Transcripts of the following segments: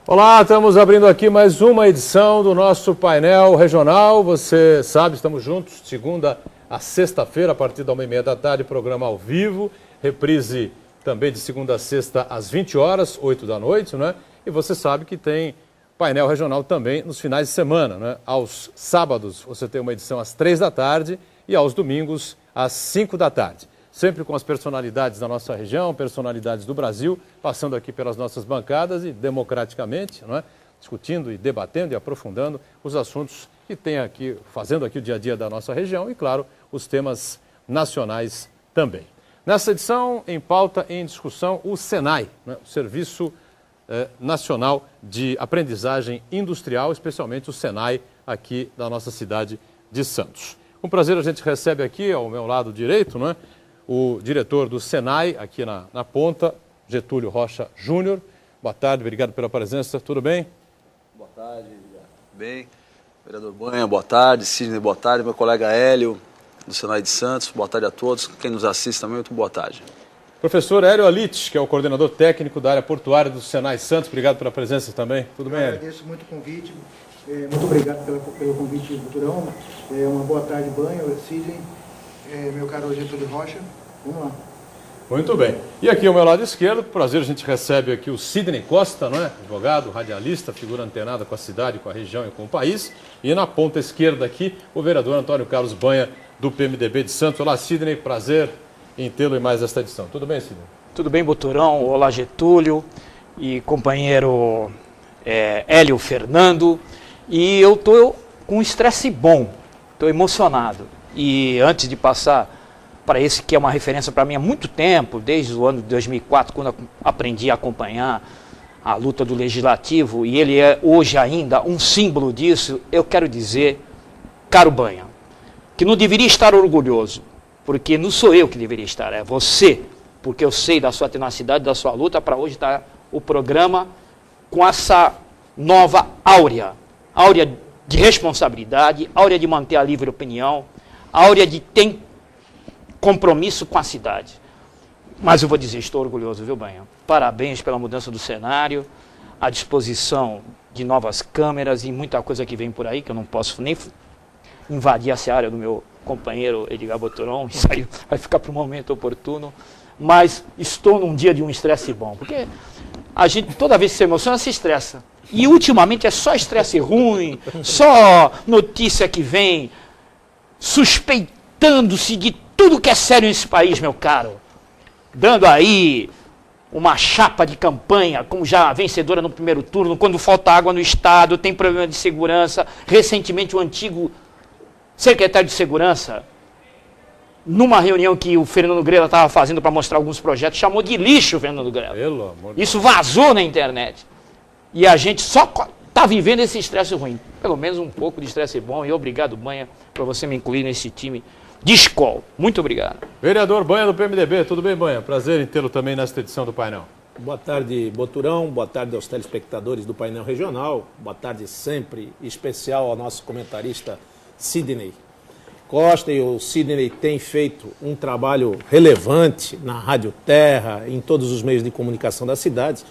Olá, estamos abrindo aqui mais uma edição do nosso painel regional. Você sabe, estamos juntos, segunda a sexta-feira, a partir da 1h30 da tarde, programa ao vivo, reprise também de segunda a sexta às 20 horas, 8 da noite, né? E você sabe que tem painel regional também nos finais de semana, né? Aos sábados você tem uma edição às 3 da tarde e aos domingos às 5 da tarde. Sempre com as personalidades da nossa região, personalidades do Brasil, passando aqui pelas nossas bancadas e democraticamente, não é? Discutindo e debatendo e aprofundando os assuntos que tem aqui, fazendo aqui o dia a dia da nossa região e, claro, os temas nacionais também. Nessa edição, em pauta, em discussão, o SENAI, né? O Serviço Nacional de Aprendizagem Industrial, especialmente o SENAI aqui da nossa cidade de Santos. Com prazer a gente recebe aqui, ao meu lado direito, não é? O diretor do SENAI, aqui na ponta, Getúlio Rocha Júnior. Boa tarde, obrigado pela presença, tudo bem? Boa tarde, bem. Vereador Banha, boa tarde. Sidney, boa tarde. Meu colega Hélio, do SENAI de Santos, boa tarde a todos. Quem nos assiste também, muito boa tarde. Professor Hélio Alite, que é o coordenador técnico da área portuária do SENAI Santos, obrigado pela presença também, tudo bem, Hélio? Agradeço muito o convite, muito obrigado pelo convite, doutorão. Uma boa tarde, Banha, Sidney. Meu caro Getúlio Rocha, vamos lá. Muito bem. E aqui ao meu lado esquerdo, prazer, a gente recebe aqui o Sidney Costa, não é? Advogado, radialista, figura antenada com a cidade, com a região e com o país. E na ponta esquerda aqui, o vereador Antônio Carlos Banha, do PMDB de Santos. Olá, Sidney, prazer em tê-lo em mais esta edição. Tudo bem, Sidney? Tudo bem, Boturão. Olá, Getúlio e companheiro Hélio Fernando. E eu estou com um estresse bom, estou emocionado. E antes de passar para esse que é uma referência para mim há muito tempo, desde o ano de 2004, quando eu aprendi a acompanhar a luta do Legislativo, e ele é hoje ainda um símbolo disso, eu quero dizer, caro Banha, que não deveria estar orgulhoso, porque não sou eu que deveria estar, é você, porque eu sei da sua tenacidade, da sua luta, para hoje estar o programa com essa nova áurea de responsabilidade, áurea de manter a livre opinião, áurea de ter compromisso com a cidade. Mas eu vou dizer, estou orgulhoso, viu, Banha? Parabéns pela mudança do cenário, a disposição de novas câmeras e muita coisa que vem por aí, que eu não posso nem invadir essa área do meu companheiro Edgar Boturon, isso aí vai ficar para um momento oportuno, mas estou num dia de um estresse bom, porque a gente, toda vez que se emociona, se estressa. E ultimamente é só estresse ruim, só notícia que vem suspeitando-se de tudo que é sério nesse país, meu caro. Dando aí uma chapa de campanha, como já vencedora no primeiro turno, quando falta água no Estado, tem problema de segurança. Recentemente, o antigo secretário de Segurança, numa reunião que o Fernando Grela estava fazendo para mostrar alguns projetos, chamou de lixo o Fernando Grela. Isso vazou na internet. E a gente só está vivendo esse estresse ruim. Pelo menos um pouco de estresse bom. E obrigado, Banha, por você me incluir nesse time de escola. Muito obrigado. Vereador Banha do PMDB, tudo bem, Banha? Prazer em tê-lo também nesta edição do painel. Boa tarde, Boturão. Boa tarde aos telespectadores do painel regional. Boa tarde sempre especial ao nosso comentarista Sidney Costa. E o Sidney tem feito um trabalho relevante na Rádio Terra, em todos os meios de comunicação da cidade.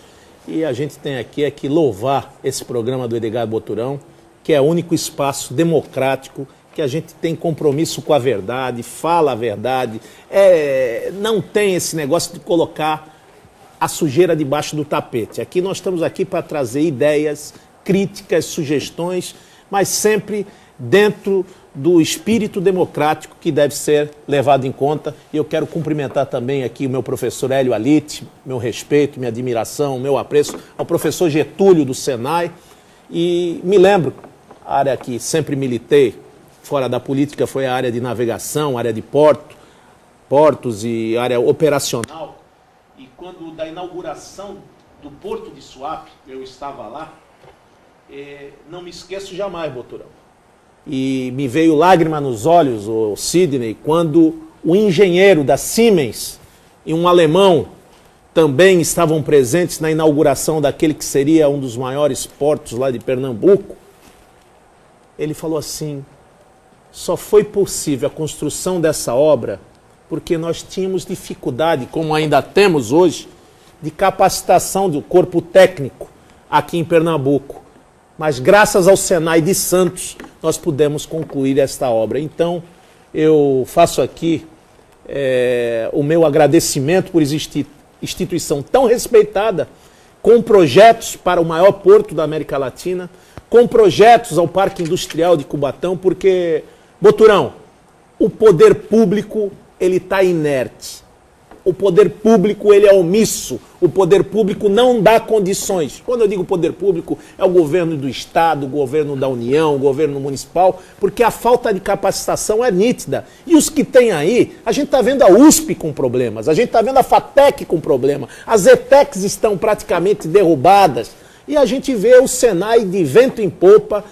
E a gente tem aqui que louvar esse programa do Edgar Boturão, que é o único espaço democrático que a gente tem compromisso com a verdade, fala a verdade, não tem esse negócio de colocar a sujeira debaixo do tapete. Aqui nós estamos aqui para trazer ideias, críticas, sugestões, mas sempre dentro do espírito democrático que deve ser levado em conta. E eu quero cumprimentar também aqui o meu professor Hélio Alite, meu respeito, minha admiração, meu apreço ao professor Getúlio do SENAI. E me lembro, a área que sempre militei, fora da política, foi a área de navegação, área de portos e área operacional. E quando da inauguração do Porto de Suape, eu estava lá, não me esqueço jamais, Boturão. E me veio lágrima nos olhos, o Sidney, quando o engenheiro da Siemens e um alemão também estavam presentes na inauguração daquele que seria um dos maiores portos lá de Pernambuco. Ele falou assim, só foi possível a construção dessa obra porque nós tínhamos dificuldade, como ainda temos hoje, de capacitação do corpo técnico. aqui em Pernambuco. Mas graças ao Senai de Santos, nós pudemos concluir esta obra. Então, eu faço aqui o meu agradecimento por existir instituição tão respeitada, com projetos para o maior porto da América Latina, com projetos ao Parque Industrial de Cubatão, porque, Boturão, o poder público ele está inerte. O poder público ele é omisso. O poder público não dá condições. Quando eu digo poder público, é o governo do Estado, o governo da União, o governo municipal, porque a falta de capacitação é nítida. E os que tem aí, a gente está vendo a USP com problemas, a gente está vendo a FATEC com problema, as ETECs estão praticamente derrubadas, e a gente vê o Senai de vento em popa,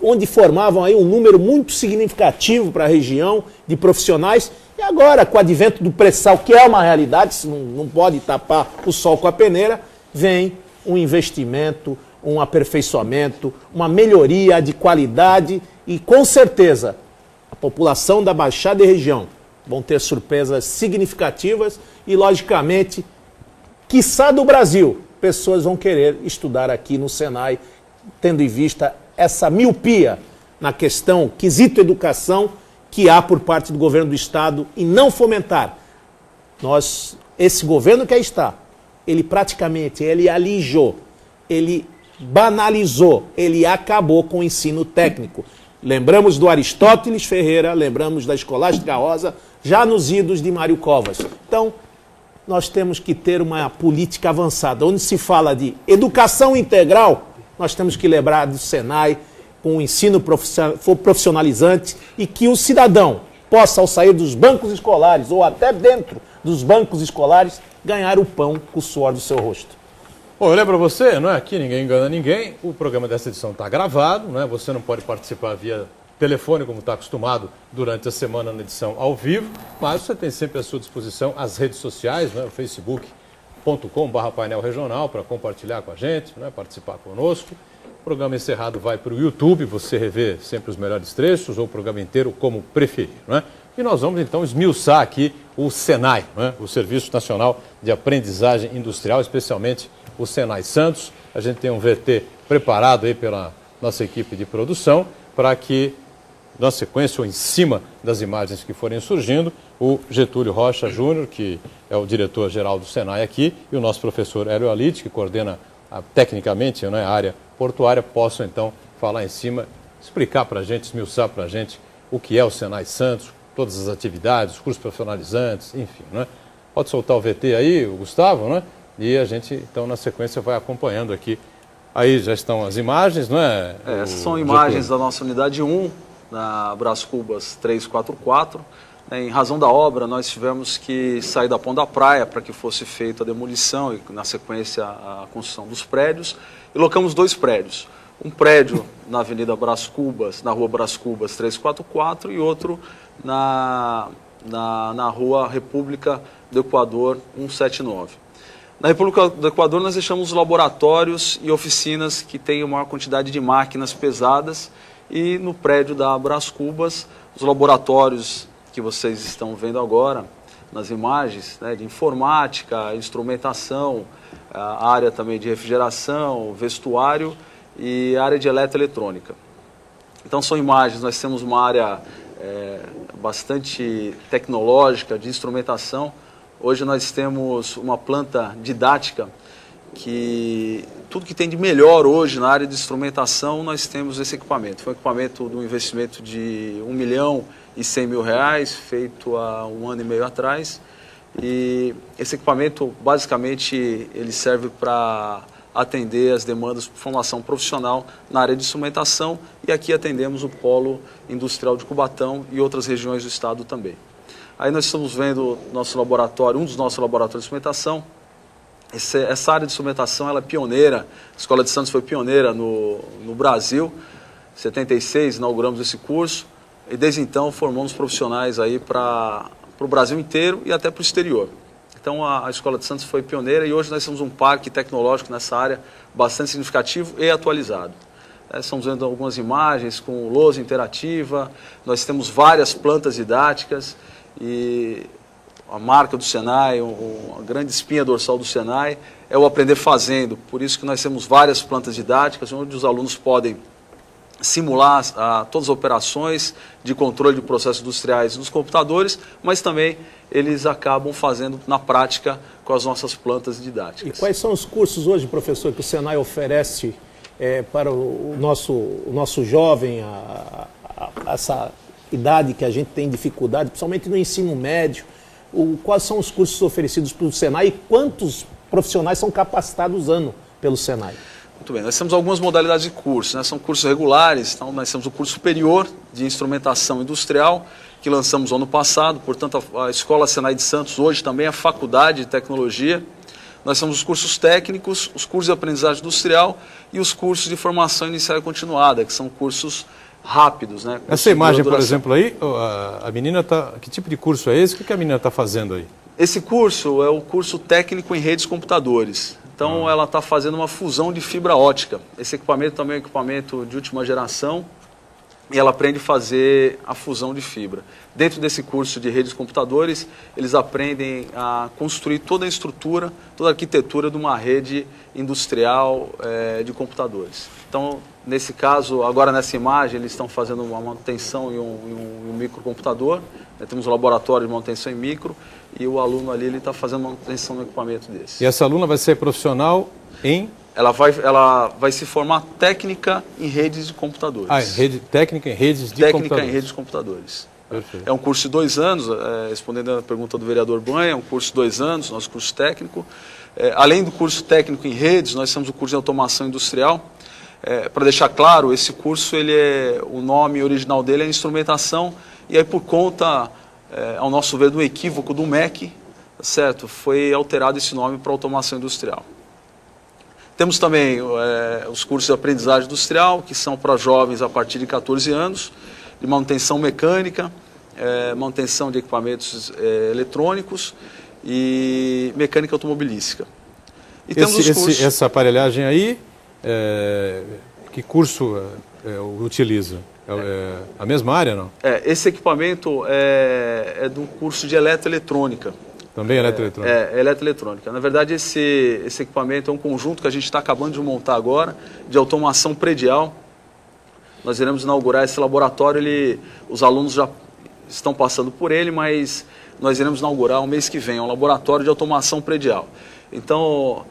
onde formavam aí um número muito significativo para a região de profissionais. E agora, com o advento do pré-sal, que é uma realidade, não pode tapar o sol com a peneira, vem um investimento, um aperfeiçoamento, uma melhoria de qualidade e, com certeza, a população da Baixada e região vão ter surpresas significativas e, logicamente, quiçá do Brasil, pessoas vão querer estudar aqui no Senai, tendo em vista essa miopia na questão quesito educação que há por parte do governo do Estado e não fomentar. Esse governo que aí está, ele praticamente, ele alijou, ele banalizou, ele acabou com o ensino técnico. Lembramos do Aristóteles Ferreira, lembramos da Escolástica Rosa, já nos idos de Mário Covas. Então, nós temos que ter uma política avançada, onde se fala de educação integral, nós temos que lembrar do Senai, com o ensino profissionalizante e que o cidadão possa, ao sair dos bancos escolares ou até dentro dos bancos escolares, ganhar o pão com o suor do seu rosto. Bom, eu lembro você, não é? Aqui ninguém engana ninguém, o programa dessa edição está gravado, não é? Você não pode participar via telefone, como está acostumado durante a semana na edição ao vivo, mas você tem sempre à sua disposição as redes sociais, não é? O facebook.com/painel regional para compartilhar com a gente, não é? Participar conosco. O programa encerrado vai para o YouTube, você revê sempre os melhores trechos ou o programa inteiro como preferir, não é? E nós vamos então esmiuçar aqui o Senai, não é? O Serviço Nacional de Aprendizagem Industrial, especialmente o Senai Santos. A gente tem um VT preparado aí pela nossa equipe de produção para que, na sequência ou em cima das imagens que forem surgindo, o Getúlio Rocha Júnior, que é o diretor-geral do Senai aqui, e o nosso professor Hélio Alite, que coordena tecnicamente, né, a área portuária, possam então falar em cima, explicar para a gente, esmiuçar para a gente o que é o Senai Santos, todas as atividades, os cursos profissionalizantes, enfim, né? Pode soltar o VT aí, o Gustavo, né? E a gente então na sequência vai acompanhando aqui. Aí já estão as imagens, não é? Essas são imagens da nossa unidade 1, na Brás Cubas 344. Em razão da obra, nós tivemos que sair da ponta da praia para que fosse feita a demolição e, na sequência, a construção dos prédios. E locamos 2 prédios. Um prédio na Avenida Brás Cubas, na Rua Brás Cubas 344, e outro na Rua República do Equador 179. Na República do Equador, nós deixamos laboratórios e oficinas que têm uma maior quantidade de máquinas pesadas. E no prédio da Brás Cubas, os laboratórios que vocês estão vendo agora nas imagens, né, de informática, instrumentação, a área também de refrigeração, vestuário e área de eletroeletrônica. Então são imagens, nós temos uma área bastante tecnológica de instrumentação. Hoje nós temos uma planta didática que tudo que tem de melhor hoje na área de instrumentação, nós temos esse equipamento. Foi um equipamento de um investimento de R$1.100.000, feito há 1 ano e meio atrás. E esse equipamento, basicamente, ele serve para atender as demandas de formação profissional na área de instrumentação, e aqui atendemos o Polo Industrial de Cubatão e outras regiões do estado também. Aí nós estamos vendo nosso laboratório, um dos nossos laboratórios de instrumentação. Essa área de instrumentação ela é pioneira, a Escola de Santos foi pioneira no Brasil. Em 76 inauguramos esse curso e desde então formamos profissionais aí para o Brasil inteiro e até para o exterior. Então a Escola de Santos foi pioneira e hoje nós temos um parque tecnológico nessa área bastante significativo e atualizado. Estamos vendo algumas imagens com lousa interativa, nós temos várias plantas didáticas e a marca do Senai, a grande espinha dorsal do Senai é o aprender fazendo. Por isso que nós temos várias plantas didáticas, onde os alunos podem simular todas as operações de controle de processos industriais nos computadores, mas também eles acabam fazendo na prática com as nossas plantas didáticas. E quais são os cursos hoje, professor, que o Senai oferece para o nosso jovem, essa idade que a gente tem dificuldade, principalmente no ensino médio? Quais são os cursos oferecidos pelo Senai e quantos profissionais são capacitados ano pelo Senai? Muito bem, nós temos algumas modalidades de curso, né? São cursos regulares, então nós temos o curso superior de instrumentação industrial, que lançamos ano passado, portanto a Escola Senai de Santos hoje também é faculdade de tecnologia. Nós temos os cursos técnicos, os cursos de aprendizagem industrial e os cursos de formação inicial e continuada, que são cursos rápidos, né? Essa imagem, por exemplo, aí, a menina está... Que tipo de curso é esse? O que a menina está fazendo aí? Esse curso é o curso técnico em redes computadores. Então ela está fazendo uma fusão de fibra ótica. Esse equipamento também é um equipamento de última geração e ela aprende a fazer a fusão de fibra. Dentro desse curso de redes computadores, eles aprendem a construir toda a estrutura, toda a arquitetura de uma rede industrial de computadores. Então, nesse caso, agora nessa imagem, eles estão fazendo uma manutenção em um microcomputador. Temos um laboratório de manutenção em micro e o aluno ali está fazendo manutenção no equipamento desse. E essa aluna vai ser profissional em... Ela vai se formar técnica em redes de computadores. Técnica em redes de computadores. Técnica em redes de computadores. Perfeito. É um curso de 2 anos, respondendo a pergunta do vereador Banha, é um curso de 2 anos, nosso curso técnico. Além do curso técnico em redes, nós temos o curso de automação industrial. Para deixar claro, esse curso, o nome original dele é instrumentação, e aí por conta, ao nosso ver, do equívoco do MEC, certo? Foi alterado esse nome para automação industrial. Temos também os cursos de aprendizagem industrial, que são para jovens a partir de 14 anos, de manutenção mecânica, manutenção de equipamentos eletrônicos e mecânica automobilística. E temos os cursos... Essa aparelhagem aí, que curso utiliza? A mesma área, não? Esse equipamento é do curso de eletroeletrônica. Também eletroeletrônica? Eletroeletrônica. Na verdade, esse equipamento é um conjunto que a gente está acabando de montar agora, de automação predial. Nós iremos inaugurar esse laboratório, os alunos já estão passando por ele, mas nós iremos inaugurar o mês que vem, um laboratório de automação predial. Então,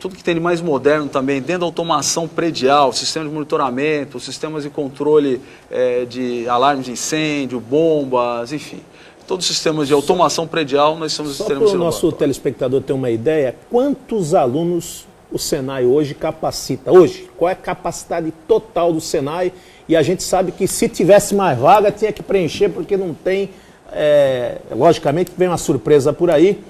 tudo que tem de mais moderno também, dentro da automação predial, sistemas de monitoramento, sistemas de controle de alarmes de incêndio, bombas, enfim. Todos os sistemas de automação predial, nós somos Só para o nosso telespectador ter uma ideia, quantos alunos o Senai hoje capacita? Hoje, qual é a capacidade total do Senai? E a gente sabe que se tivesse mais vaga, tinha que preencher, porque não tem, logicamente, vem uma surpresa por aí.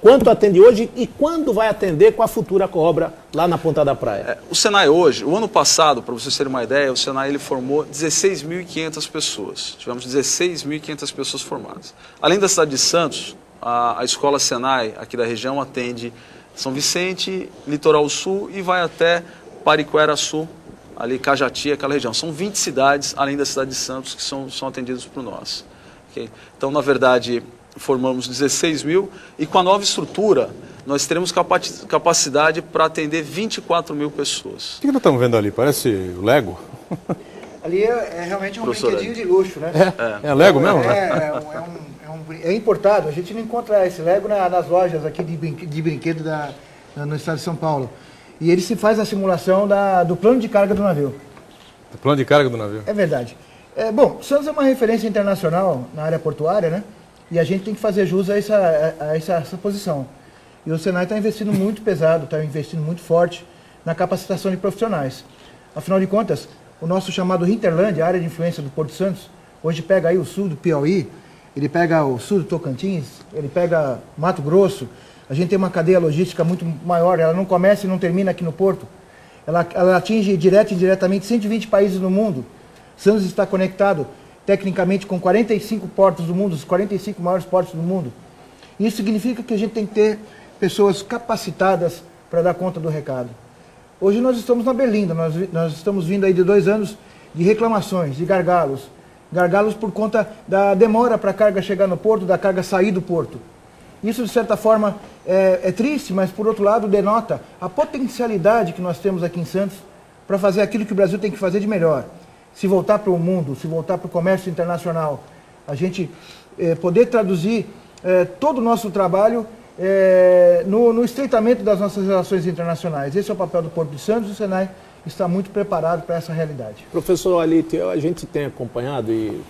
Quanto atende hoje e quando vai atender com a futura obra lá na Ponta da Praia? O Senai hoje, o ano passado, para vocês terem uma ideia, o Senai ele formou 16.500 pessoas. Tivemos 16.500 pessoas formadas. Além da cidade de Santos, a Escola Senai aqui da região atende São Vicente, Litoral Sul e vai até Pariquera Sul, ali Cajati, aquela região. São 20 cidades, além da cidade de Santos, que são atendidas por nós. Okay? Então, na verdade, formamos 16 mil e com a nova estrutura nós teremos capacidade para atender 24 mil pessoas. O que nós estamos vendo ali? Parece o Lego? Ali realmente um brinquedinho de luxo, né? É Lego mesmo? É importado, a gente não encontra esse Lego nas lojas aqui de brinquedo no estado de São Paulo. E ele se faz a simulação do plano de carga do navio. O plano de carga do navio? É verdade. Bom, Santos é uma referência internacional na área portuária, né? E a gente tem que fazer jus a essa posição. E o Senai está investindo muito pesado, está investindo muito forte na capacitação de profissionais. Afinal de contas, o nosso chamado Hinterland, a área de influência do Porto Santos, hoje pega aí o sul do Piauí, ele pega o sul do Tocantins, ele pega Mato Grosso. A gente tem uma cadeia logística muito maior, ela não começa e não termina aqui no Porto. Ela atinge direto e indiretamente 120 países no mundo. Santos está conectado tecnicamente com 45 portos do mundo, os 45 maiores portos do mundo. Isso significa que a gente tem que ter pessoas capacitadas para dar conta do recado. Hoje nós estamos na Berlinda, nós estamos vindo aí de 2 anos de reclamações, de gargalos por conta da demora para a carga chegar no porto, da carga sair do porto. Isso, de certa forma, é triste, mas, por outro lado, denota a potencialidade que nós temos aqui em Santos para fazer aquilo que o Brasil tem que fazer de melhor. Se voltar para o mundo, se voltar para o comércio internacional, a gente poder traduzir todo o nosso trabalho no estreitamento das nossas relações internacionais. Esse é o papel do Porto de Santos, e o Senai está muito preparado para essa realidade. Professor Alite, a gente tem acompanhado, e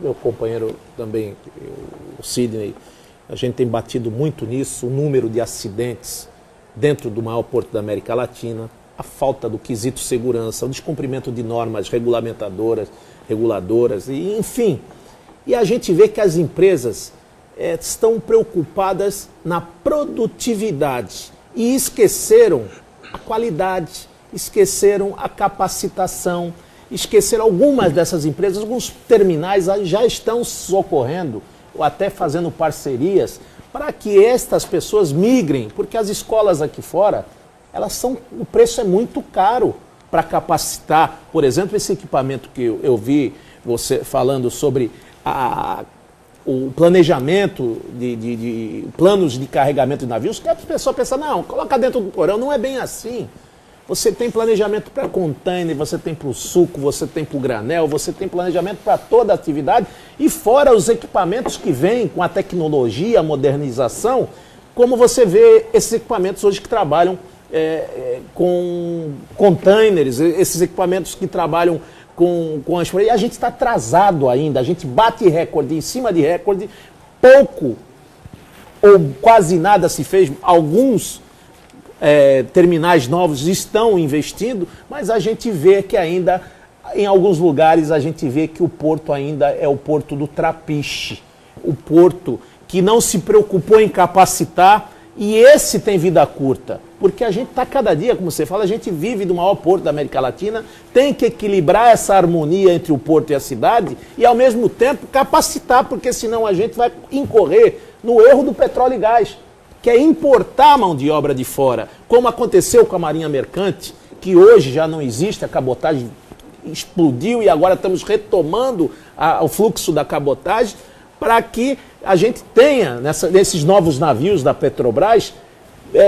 meu companheiro também, o Sidney, a gente tem batido muito nisso, o número de acidentes dentro do maior porto da América Latina, a falta do quesito segurança, o descumprimento de normas reguladoras, e, enfim. E a gente vê que as empresas estão preocupadas na produtividade e esqueceram a qualidade, esqueceram a capacitação, esqueceram algumas dessas empresas, alguns terminais já estão socorrendo ou até fazendo parcerias para que estas pessoas migrem, porque as escolas aqui fora, o preço é muito caro para capacitar. Por exemplo, esse equipamento que eu vi você falando sobre o planejamento de planos de carregamento de navios, que a pessoa pensa, não, coloca dentro do porão, não é bem assim. Você tem planejamento para container, você tem para o suco, você tem para o granel, você tem planejamento para toda a atividade, e fora os equipamentos que vêm com a tecnologia, a modernização, como você vê esses equipamentos hoje que trabalham com containers, esses equipamentos que trabalham com as... E a gente está atrasado ainda, a gente bate recorde em cima de recorde, pouco ou quase nada se fez, alguns terminais novos estão investindo, mas a gente vê que ainda, em alguns lugares, a gente vê que o porto ainda é o porto do trapiche, o porto que não se preocupou em capacitar, e esse tem vida curta, porque a gente está cada dia, como você fala, a gente vive do maior porto da América Latina, tem que equilibrar essa harmonia entre o porto e a cidade e, ao mesmo tempo, capacitar, porque senão a gente vai incorrer no erro do petróleo e gás, que é importar mão de obra de fora, como aconteceu com a Marinha Mercante, que hoje já não existe, a cabotagem explodiu e agora estamos retomando o fluxo da cabotagem, para que a gente tenha, nesses novos navios da Petrobras,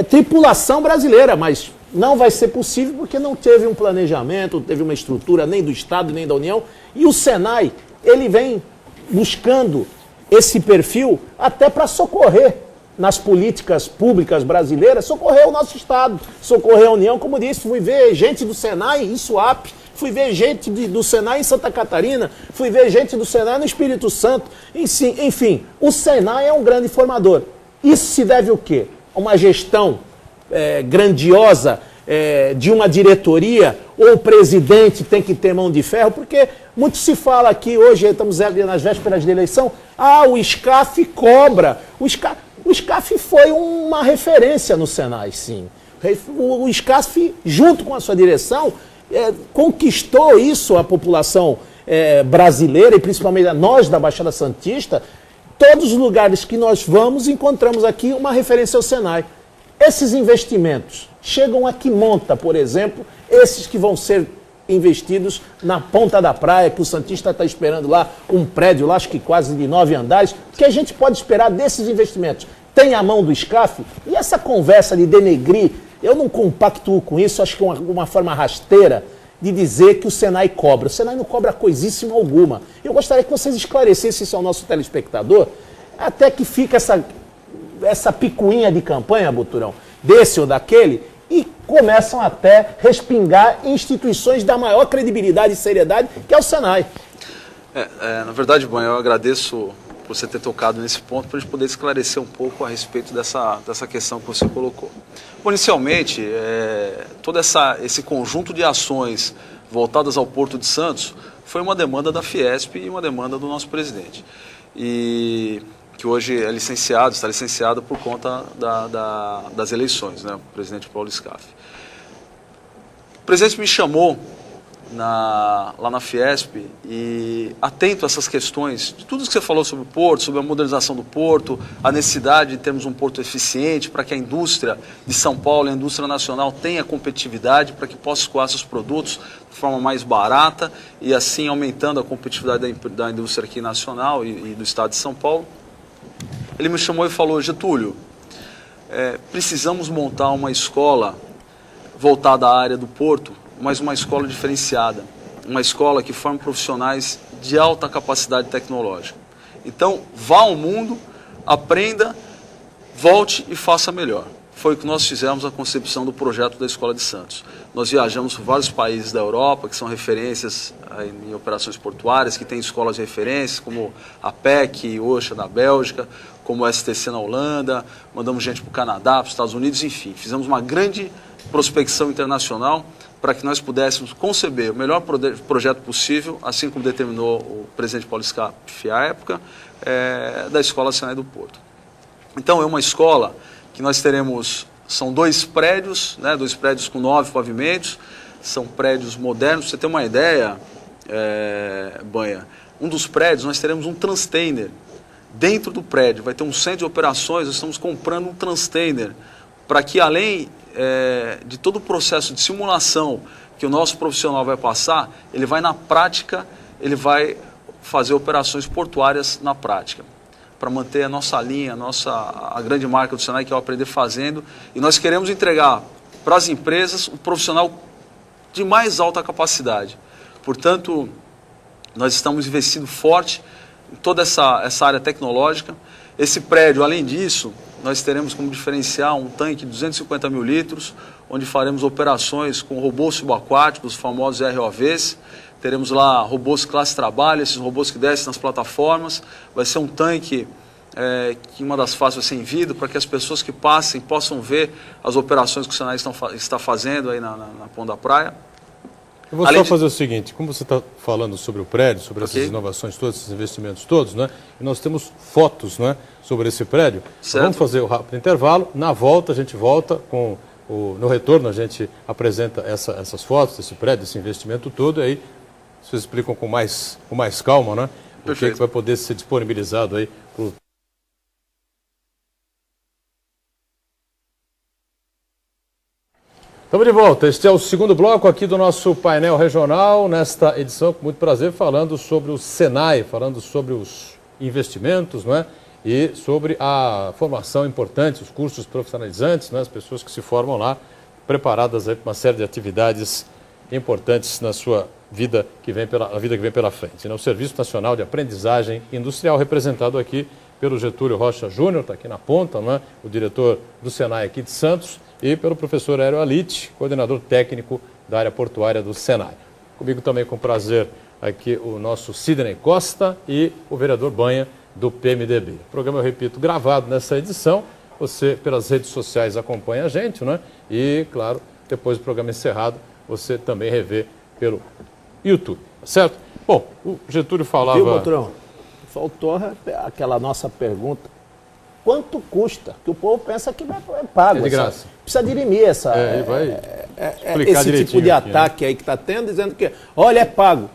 tripulação brasileira, mas não vai ser possível porque não teve um planejamento, não teve uma estrutura nem do Estado, nem da União, e o Senai, ele vem buscando esse perfil até para socorrer nas políticas públicas brasileiras, socorrer o nosso Estado, socorrer a União, como disse, fui ver gente do Senai em Suape, fui ver gente do Senai em Santa Catarina, fui ver gente do Senai no Espírito Santo, enfim, o Senai é um grande formador. Isso se deve ao quê? A uma gestão grandiosa de uma diretoria, ou o presidente tem que ter mão de ferro, porque muito se fala aqui, hoje estamos nas vésperas de eleição, o SCAF cobra, o SCAF foi uma referência no Senai, sim. O SCAF, junto com a sua direção, conquistou isso a população brasileira, e principalmente nós da Baixada Santista. Todos os lugares que nós vamos, encontramos aqui uma referência ao Senai. Esses investimentos chegam a que monta, por exemplo, esses que vão ser investidos na ponta da praia, que o Santista está esperando lá, um prédio lá, acho que quase de 9 andares. O que a gente pode esperar desses investimentos? Tem a mão do SCAF? E essa conversa de denegrir, eu não compactuo com isso, acho que é uma forma rasteira de dizer que o Senai cobra. O Senai não cobra coisíssima alguma. Eu gostaria que vocês esclarecessem isso ao nosso telespectador, até que fica essa picuinha de campanha, Boturão, desse ou daquele, e começam até respingar instituições da maior credibilidade e seriedade, que é o Senai. Na verdade, bom, eu agradeço por você ter tocado nesse ponto, para a gente poder esclarecer um pouco a respeito dessa questão que você colocou. Bom, inicialmente, todo esse conjunto de ações voltadas ao Porto de Santos foi uma demanda da Fiesp e uma demanda do nosso presidente, e que hoje está licenciado por conta das eleições, né, o presidente Paulo Scaff. O presidente me chamou lá na Fiesp, e atento a essas questões, de tudo que você falou sobre o porto, sobre a modernização do porto, a necessidade de termos um porto eficiente para que a indústria de São Paulo, a indústria nacional, tenha competitividade, para que possa escoar seus produtos de forma mais barata e assim aumentando a competitividade da indústria aqui nacional e do estado de São Paulo. ele me chamou e falou: Getúlio, precisamos montar uma escola voltada à área do porto, mas uma escola diferenciada, uma escola que forme profissionais de alta capacidade tecnológica. Então, vá ao mundo, aprenda, volte e faça melhor. Foi o que nós fizemos a concepção do projeto da Escola de Santos. Nós viajamos por vários países da Europa, que são referências em operações portuárias, que têm escolas de referência, como a PEC, OSHA da Bélgica, como a STC na Holanda, mandamos gente para o Canadá, para os Estados Unidos, enfim. Fizemos uma grande prospecção internacional para que nós pudéssemos conceber o melhor projeto possível, assim como determinou o presidente Paulo Scaff à época, da Escola Senai do Porto. Então, é uma escola que nós teremos, são 2 prédios, né, 2 prédios com 9 pavimentos, são prédios modernos. Para você ter uma ideia, Banha, um dos prédios nós teremos um transtender dentro do prédio, vai ter um centro de operações, nós estamos comprando um transtender para que, além de todo o processo de simulação que o nosso profissional vai passar, ele vai na prática, ele vai fazer operações portuárias na prática, para manter a nossa linha, a grande marca do Senai, que é o Aprender Fazendo, e nós queremos entregar para as empresas um profissional de mais alta capacidade. Portanto, nós estamos investindo forte em toda essa área tecnológica. Esse prédio, além disso, nós teremos como diferencial um tanque de 250 mil litros, onde faremos operações com robôs subaquáticos, os famosos ROVs. Teremos lá robôs classe trabalho, esses robôs que descem nas plataformas. Vai ser um tanque que uma das faces vai ser em vidro, para que as pessoas que passem possam ver as operações que o Senai está fazendo aí na Ponta da Praia. Eu vou só fazer o seguinte, como você está falando sobre o prédio, sobre essas inovações todas, esses investimentos todos, né? E nós temos fotos, né, sobre esse prédio. Vamos fazer o rápido intervalo. Na volta, a gente volta com no retorno, a gente apresenta essas fotos desse prédio, desse investimento todo, e aí vocês explicam com mais calma, né? O que vai poder ser disponibilizado aí para o... Estamos de volta. Este é o segundo bloco aqui do nosso painel regional, nesta edição, com muito prazer, falando sobre o Senai, falando sobre os investimentos, não é? E sobre a formação importante, os cursos profissionalizantes, né? As pessoas que se formam lá, preparadas para uma série de atividades importantes na sua vida que vem pela frente. O Serviço Nacional de Aprendizagem Industrial, representado aqui pelo Getúlio Rocha Júnior, está aqui na ponta, não é? O diretor do Senai aqui de Santos, e pelo professor Hélio Alite, coordenador técnico da área portuária do Senai. Comigo também com prazer aqui o nosso Sidney Costa e o vereador Banha do PMDB. O programa, eu repito, gravado nessa edição, você pelas redes sociais acompanha a gente, né? E, claro, depois do programa encerrado, você também revê pelo YouTube, certo? Bom, o Getúlio falava... Viu, Boturão? Faltou aquela nossa pergunta. Quanto custa? Que o povo pensa que é pago. É de graça. Precisa dirimir esse tipo de ataque, né, aí que está tendo, dizendo que, olha, é pago.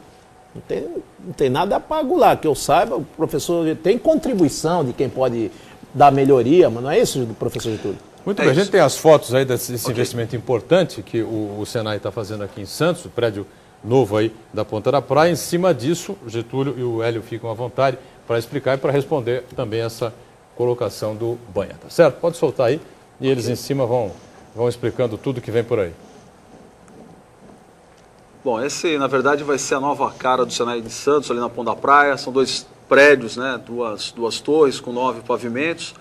Não tem nada pago lá, que eu saiba, o professor tem contribuição de quem pode dar melhoria, mas não é isso, professor Getúlio? Muito bem, a gente tem as fotos aí desse investimento importante que o Senai está fazendo aqui em Santos, o prédio novo aí da Ponta da Praia. Em cima disso, o Getúlio e o Hélio ficam à vontade para explicar e para responder também essa colocação do Banha, tá certo? Pode soltar aí e eles em cima vão explicando tudo que vem por aí. Bom, esse na verdade vai ser a nova cara do Senai de Santos, ali na Ponta da Praia. São 2 prédios, né? Duas torres com 9 pavimentos.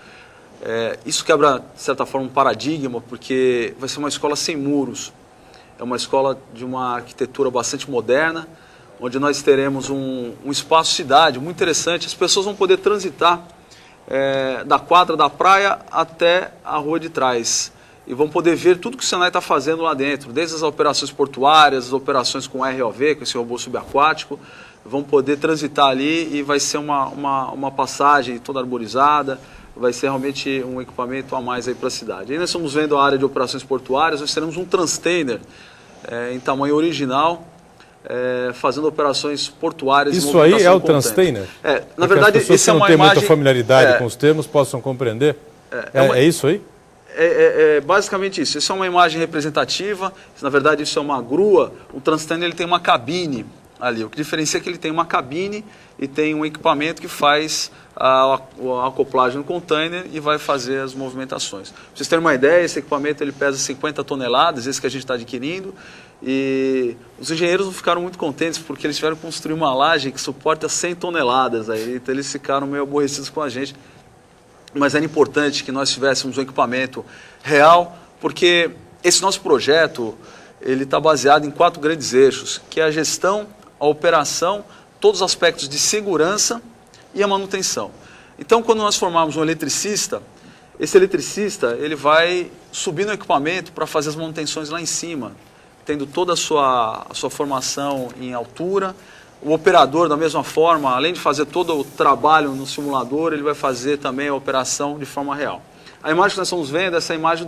Isso quebra, de certa forma, um paradigma, porque vai ser uma escola sem muros. É uma escola de uma arquitetura bastante moderna, onde nós teremos um espaço cidade muito interessante. As pessoas vão poder transitar da quadra da praia até a rua de trás. E vão poder ver tudo que o Senai está fazendo lá dentro, desde as operações portuárias, as operações com ROV, com esse robô subaquático. Vão poder transitar ali e vai ser uma passagem toda arborizada. Vai ser realmente um equipamento a mais aí para a cidade. Aí nós estamos vendo a área de operações portuárias, nós teremos um transtender em tamanho original, fazendo operações portuárias. Isso aí é o transtender? Na verdade, isso é uma imagem... As pessoas que não têm muita familiaridade com os termos possam compreender. É isso aí? É basicamente isso. Isso é uma imagem representativa. Na verdade, isso é uma grua. O transtender ele tem uma cabine ali. O que diferencia é que ele tem uma cabine e tem um equipamento que faz a acoplagem no container e vai fazer as movimentações. Pra vocês terem uma ideia, esse equipamento ele pesa 50 toneladas, esse que a gente está adquirindo, e os engenheiros não ficaram muito contentes porque eles tiveram que construir uma laje que suporta 100 toneladas, aí, então eles ficaram meio aborrecidos com a gente. Mas era importante que nós tivéssemos um equipamento real, porque esse nosso projeto ele está baseado em 4 grandes eixos, que é a gestão, a operação, todos os aspectos de segurança e a manutenção. Então, quando nós formarmos um eletricista, esse eletricista ele vai subir no equipamento para fazer as manutenções lá em cima, tendo toda a sua formação em altura. O operador, da mesma forma, além de fazer todo o trabalho no simulador, ele vai fazer também a operação de forma real. A imagem que nós estamos vendo é essa imagem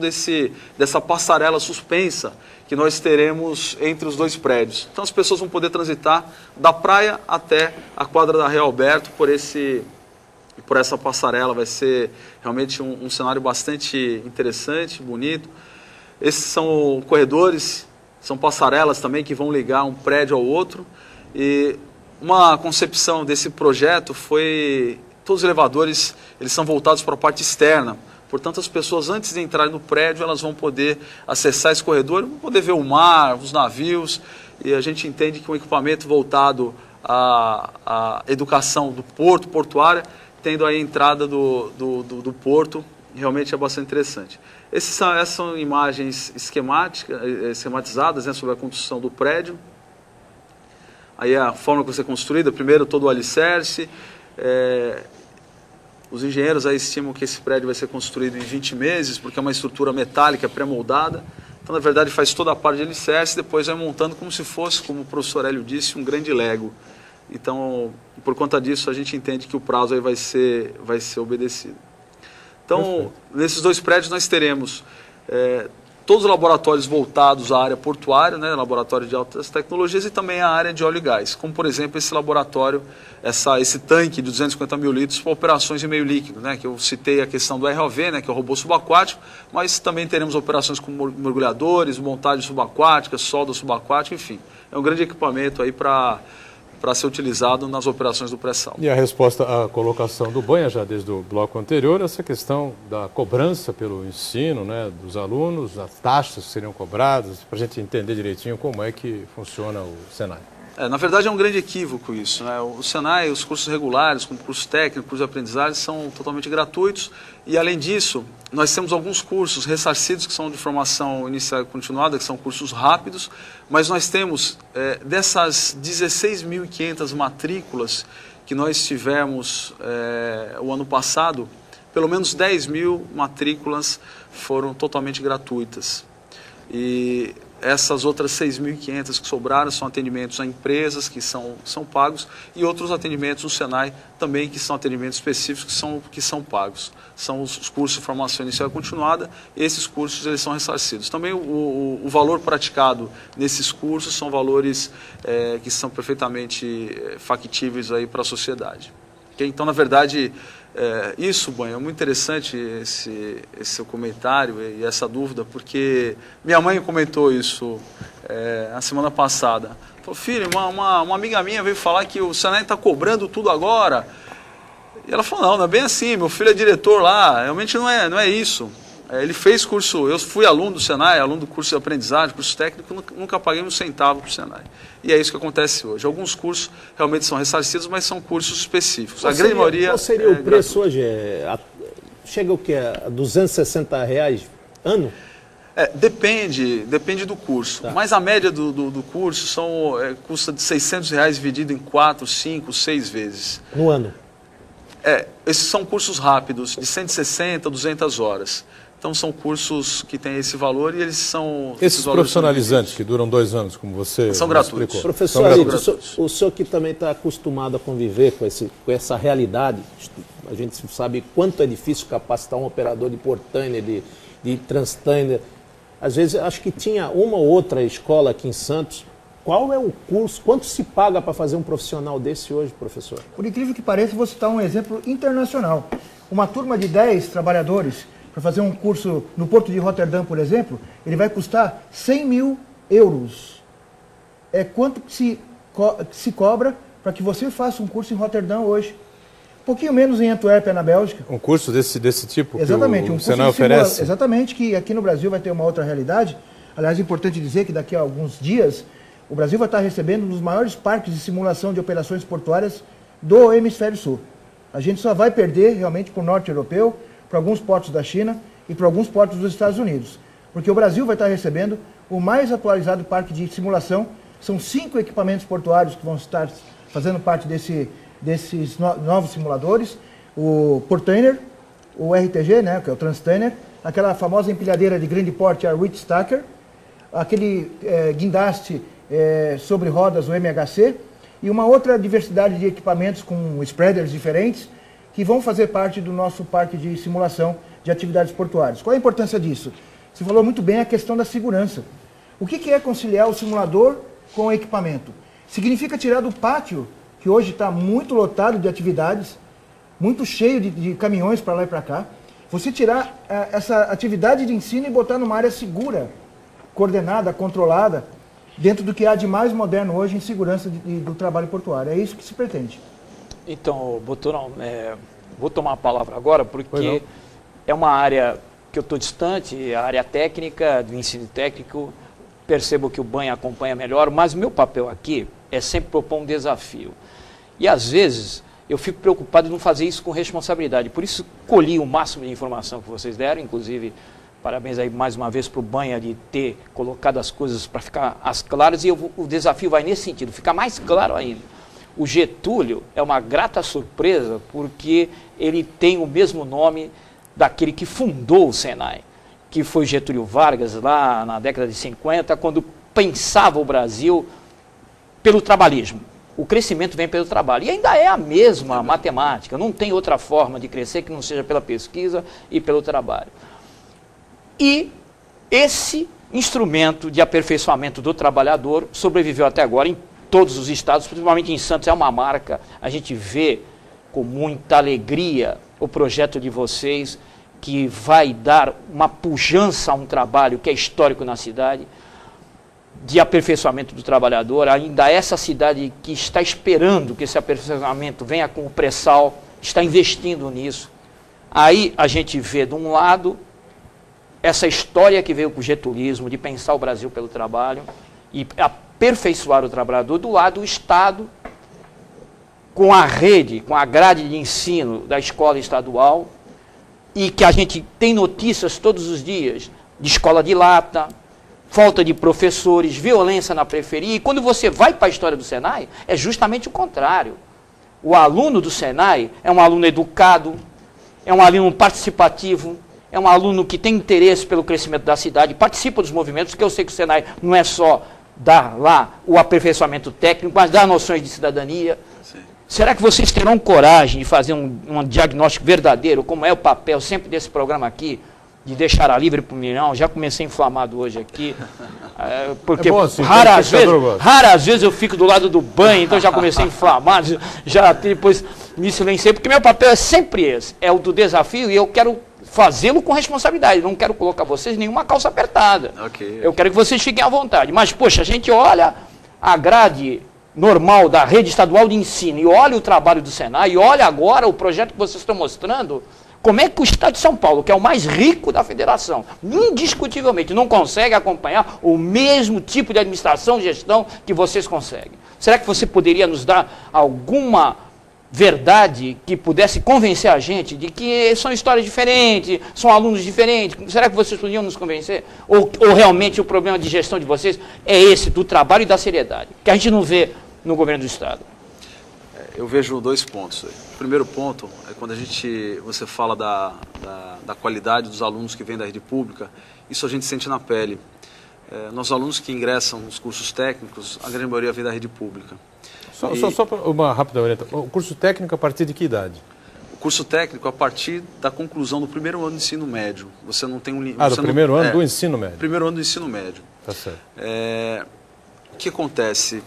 dessa passarela suspensa que nós teremos entre os 2 prédios. Então as pessoas vão poder transitar da praia até a quadra da Real Alberto por essa passarela. Vai ser realmente um cenário bastante interessante, bonito. Esses são corredores, são passarelas também que vão ligar um prédio ao outro. E uma concepção desse projeto foi, todos os elevadores eles são voltados para a parte externa. Portanto, as pessoas, antes de entrarem no prédio, elas vão poder acessar esse corredor, vão poder ver o mar, os navios, e a gente entende que um equipamento voltado à educação do porto, portuária, tendo aí a entrada do porto, realmente é bastante interessante. Essas são imagens esquematizadas, né, sobre a construção do prédio. Aí a forma que vai ser construída, primeiro todo o alicerce. Os engenheiros aí estimam que esse prédio vai ser construído em 20 meses, porque é uma estrutura metálica pré-moldada. Então, na verdade, faz toda a parte de alicerce, depois vai montando como se fosse, como o professor Hélio disse, um grande Lego. Então, por conta disso, a gente entende que o prazo aí vai ser obedecido. Então, nesses 2 prédios nós teremos todos os laboratórios voltados à área portuária, né, laboratório de altas tecnologias, e também a área de óleo e gás, como por exemplo esse laboratório, esse tanque de 250 mil litros para operações de meio líquido, né, que eu citei a questão do ROV, né, que é o robô subaquático, mas também teremos operações com mergulhadores, montagem subaquática, solda subaquática, enfim, é um grande equipamento aí para ser utilizado nas operações do pré-sal. E a resposta à colocação do Banha, já desde o bloco anterior, essa questão da cobrança pelo ensino, né, dos alunos, as taxas que seriam cobradas, para a gente entender direitinho como é que funciona o Senai. Na verdade é um grande equívoco isso, né? O Senai, os cursos regulares, como curso técnico, curso de aprendizagem, são totalmente gratuitos, e além disso, nós temos alguns cursos ressarcidos que são de formação inicial e continuada, que são cursos rápidos, mas nós temos, dessas 16.500 matrículas que nós tivemos o ano passado, pelo menos 10.000 matrículas foram totalmente gratuitas. E essas outras 6.500 que sobraram são atendimentos a empresas que são pagos, e outros atendimentos no Senai também, que são atendimentos específicos que são pagos. São os cursos de formação inicial e continuada, e esses cursos eles são ressarcidos. Também o valor praticado nesses cursos são valores que são perfeitamente factíveis aí para a sociedade. Okay? Então, na verdade, isso, Banha, é muito interessante esse seu comentário e essa dúvida, porque minha mãe comentou isso na semana passada. Falou, filho, uma amiga minha veio falar que o Senai está cobrando tudo agora. E ela falou, não é bem assim, meu filho é diretor lá, realmente não é isso. Ele fez curso, eu fui aluno do Senai, aluno do curso de aprendizagem, curso técnico, nunca paguei um centavo para o Senai. E é isso que acontece hoje. Alguns cursos realmente são ressarcidos, mas são cursos específicos. A grande maioria. Qual seria o preço hoje? Chega o quê? A R$260 ano? Depende do curso. Tá. Mas a média do curso custa de R$600 dividido em 4, 5, 6 vezes. No ano? Esses são cursos rápidos, de 160, 200 horas. Então são cursos que têm esse valor e eles são... Esses profissionalizantes que duram 2 anos, como você são gratuitos. Explicou. Professor, o senhor que também está acostumado a conviver com essa realidade, a gente sabe quanto é difícil capacitar um operador de portainer, de transtainer. Às vezes, acho que tinha uma ou outra escola aqui em Santos. Qual é o curso? Quanto se paga para fazer um profissional desse hoje, professor? Por incrível que pareça, vou citar um exemplo internacional. Uma turma de 10 trabalhadores para fazer um curso no Porto de Roterdã, por exemplo, ele vai custar 100 mil euros. É quanto que se se cobra para que você faça um curso em Roterdã hoje. Um pouquinho menos em Antuérpia, na Bélgica. Um curso desse tipo Exatamente, que o um Senai curso oferece? Exatamente, que aqui no Brasil vai ter uma outra realidade. Aliás, é importante dizer que daqui a alguns dias o Brasil vai estar recebendo um dos maiores parques de simulação de operações portuárias do Hemisfério Sul. A gente só vai perder realmente para o norte europeu, para alguns portos da China e para alguns portos dos Estados Unidos. Porque o Brasil vai estar recebendo o mais atualizado parque de simulação. São 5 equipamentos portuários que vão estar fazendo parte desses novos simuladores. O Portainer, o RTG, né, que é o Transtainer, aquela famosa empilhadeira de grande porte, a Reach Stacker, aquele guindaste sobre rodas, o MHC, e uma outra diversidade de equipamentos com spreaders diferentes que vão fazer parte do nosso parque de simulação de atividades portuárias. Qual a importância disso? Você falou muito bem a questão da segurança. O que é conciliar o simulador com o equipamento? Significa tirar do pátio, que hoje está muito lotado de atividades, muito cheio de caminhões para lá e para cá, você tirar essa atividade de ensino e botar numa área segura, coordenada, controlada, dentro do que há de mais moderno hoje em segurança do trabalho portuário. É isso que se pretende. Então, Boturão, vou tomar a palavra agora, porque é uma área que eu estou distante, a área técnica, do ensino técnico, percebo que o banho acompanha melhor, mas o meu papel aqui é sempre propor um desafio. E às vezes eu fico preocupado em não fazer isso com responsabilidade. Por isso colhi o máximo de informação que vocês deram, inclusive parabéns aí mais uma vez para o Banha de ter colocado as coisas para ficar as claras, e o desafio vai nesse sentido, ficar mais claro ainda. O Getúlio é uma grata surpresa porque ele tem o mesmo nome daquele que fundou o Senai, que foi Getúlio Vargas lá na década de 50, quando pensava o Brasil pelo trabalhismo. O crescimento vem pelo trabalho. E ainda é a mesma matemática, não tem outra forma de crescer que não seja pela pesquisa e pelo trabalho. E esse instrumento de aperfeiçoamento do trabalhador sobreviveu até agora em todos os estados, principalmente em Santos, é uma marca. A gente vê com muita alegria o projeto de vocês, que vai dar uma pujança a um trabalho que é histórico na cidade, de aperfeiçoamento do trabalhador. Ainda essa cidade que está esperando que esse aperfeiçoamento venha com o pré-sal, está investindo nisso. Aí a gente vê, de um lado, essa história que veio com o getulismo, de pensar o Brasil pelo trabalho e aperfeiçoar o trabalhador, do lado o Estado, com a rede, com a grade de ensino da escola estadual, e que a gente tem notícias todos os dias de escola de lata, falta de professores, violência na periferia. E quando você vai para a história do Senai, é justamente o contrário. O aluno do Senai é um aluno educado, é um aluno participativo, é um aluno que tem interesse pelo crescimento da cidade, participa dos movimentos, porque eu sei que o Senai não é só dar lá o aperfeiçoamento técnico, mas dar noções de cidadania. Sim. Será que vocês terão coragem de fazer um diagnóstico verdadeiro, como é o papel sempre desse programa aqui, de deixar a livre para o milhão? Já comecei inflamado hoje aqui, porque bom, assim, raras vezes eu fico do lado do banho, então já comecei inflamado, já depois me silenciei, porque meu papel é sempre esse, é o do desafio, e eu quero fazê-lo com responsabilidade, não quero colocar vocês em nenhuma calça apertada. Eu quero que vocês fiquem à vontade, mas poxa, a gente olha a grade normal da rede estadual de ensino, e olha o trabalho do Senai, e olha agora o projeto que vocês estão mostrando. Como é que o Estado de São Paulo, que é o mais rico da federação, indiscutivelmente não consegue acompanhar o mesmo tipo de administração e gestão que vocês conseguem? Será que você poderia nos dar alguma verdade que pudesse convencer a gente de que são histórias diferentes, são alunos diferentes? Será que vocês poderiam nos convencer? Ou realmente o problema de gestão de vocês é esse, do trabalho e da seriedade, que a gente não vê no governo do Estado? Eu vejo 2 pontos. O primeiro ponto é quando você fala da qualidade dos alunos que vêm da rede pública, isso a gente sente na pele. Nossos alunos que ingressam nos cursos técnicos, a grande maioria vem da rede pública. Só uma rápida orientação. O curso técnico a partir de que idade? O curso técnico a partir da conclusão do primeiro ano do ensino médio. Você não tem um limite. Do primeiro ano do ensino médio. Primeiro ano do ensino médio. Tá certo. O que acontece?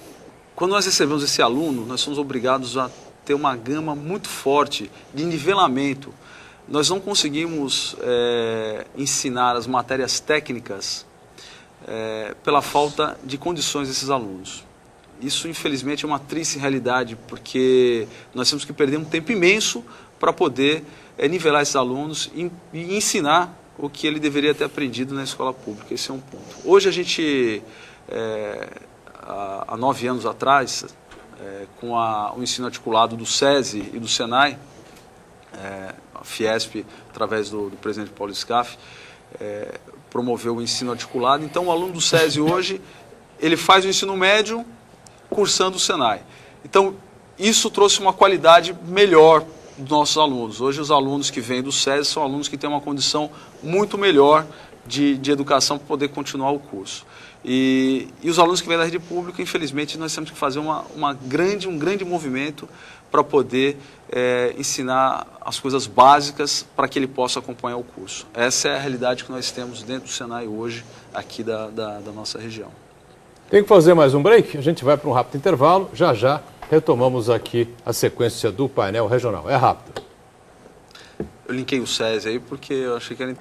Quando nós recebemos esse aluno, nós somos obrigados a ter uma gama muito forte de nivelamento. Nós não conseguimos ensinar as matérias técnicas pela falta de condições desses alunos. Isso, infelizmente, é uma triste realidade, porque nós temos que perder um tempo imenso para poder nivelar esses alunos e ensinar o que ele deveria ter aprendido na escola pública. Esse é um ponto. Hoje a gente, há 9 anos atrás, com o ensino articulado do SESI e do SENAI, a Fiesp, através do presidente Paulo Scaff, promoveu o ensino articulado. Então, o aluno do SESI hoje, ele faz o ensino médio cursando o SENAI. Então, isso trouxe uma qualidade melhor dos nossos alunos. Hoje, os alunos que vêm do SESI são alunos que têm uma condição muito melhor de educação para poder continuar o curso. E os alunos que vêm da rede pública, infelizmente, nós temos que fazer um grande movimento para poder ensinar as coisas básicas para que ele possa acompanhar o curso. Essa é a realidade que nós temos dentro do Senai hoje, aqui da nossa região. Tem que fazer mais um break? A gente vai para um rápido intervalo. Já retomamos aqui a sequência do painel regional. É rápido. Eu linkei o SESI aí porque eu achei que era...